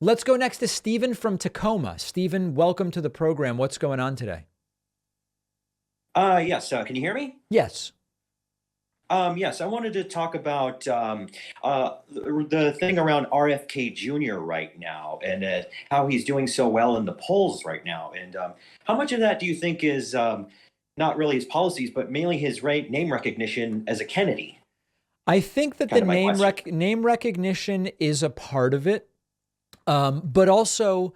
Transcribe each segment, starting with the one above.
Let's go next to Stephen from Tacoma. Stephen, welcome to the program. What's going on today? Yes. Can you hear me? Yes. Yes, I wanted to talk about the thing around RFK Jr. right now and how he's doing so well in the polls right now. And how much of that do you think is not really his policies, but mainly his name recognition as a Kennedy? I think that the Kind of my question. name recognition is a part of it, but also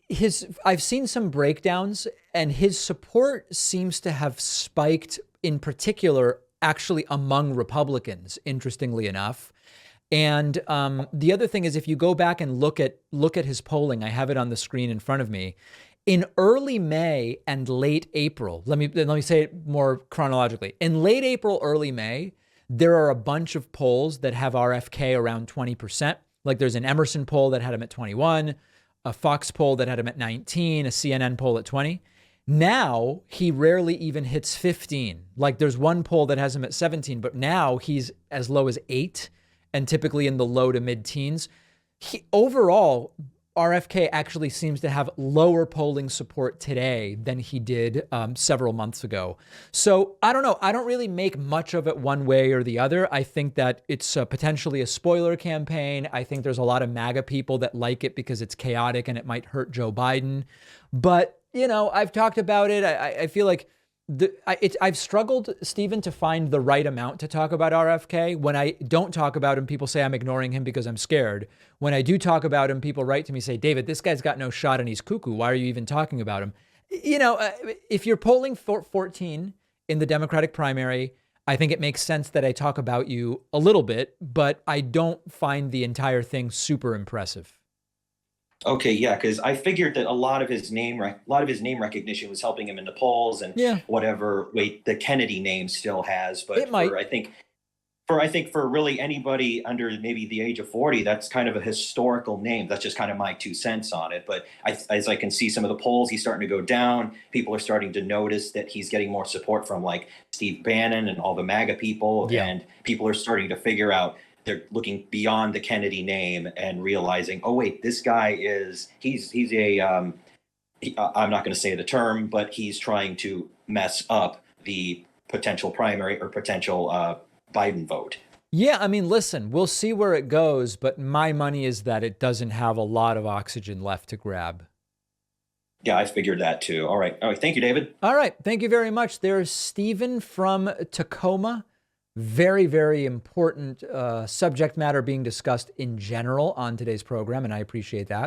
his. I've seen some breakdowns, and his support seems to have spiked, in particular, actually among Republicans. Interestingly enough, and the other thing is, if you go back and look at his polling, I have it on the screen in front of me. In early May and late April, let me say it more chronologically. In late April, early May, there are a bunch of polls that have RFK around 20%. Like there's an Emerson poll that had him at 21, a Fox poll that had him at 19, a CNN poll at 20. Now he rarely even hits 15. Like there's one poll that has him at 17, but now he's as low as 8 and typically in the low to mid teens. Overall, RFK actually seems to have lower polling support today than he did several months ago. So I don't know. I don't really make much of it one way or the other. I think that it's potentially a spoiler campaign. I think there's a lot of MAGA people that like it because it's chaotic and it might hurt Joe Biden. But, I've talked about it. I feel like I've struggled, Stephen, to find the right amount to talk about RFK. When I don't talk about him, people say I'm ignoring him because I'm scared. When I do talk about him, people write to me, say, David, this guy's got no shot and he's cuckoo. Why are you even talking about him? If you're polling for 14 in the Democratic primary, I think it makes sense that I talk about you a little bit, but I don't find the entire thing super impressive. Okay, yeah, because I figured that a lot of his name recognition was helping him in the polls and Yeah, whatever weight the Kennedy name still has. it But might. for I think for really anybody under maybe the age of 40, that's kind of a historical name. That's just kind of my 2 cents on it. But as I can see some of the polls, he's starting to go down. People are starting to notice that he's getting more support from like Steve Bannon and all the MAGA people, Yeah. and people are starting to figure out they're looking beyond the Kennedy name and realizing, oh wait, this guy is he's a I'm not going to say the term, but he's trying to mess up the potential primary or potential Biden vote. Yeah, I mean, listen, we'll see where it goes, but my money is that it doesn't have a lot of oxygen left to grab. Yeah, I figured that too. All right. All right. Thank you, David. All right, thank you very much. There's Stephen from Tacoma. Very, very important subject matter being discussed in general on today's program, and I appreciate that.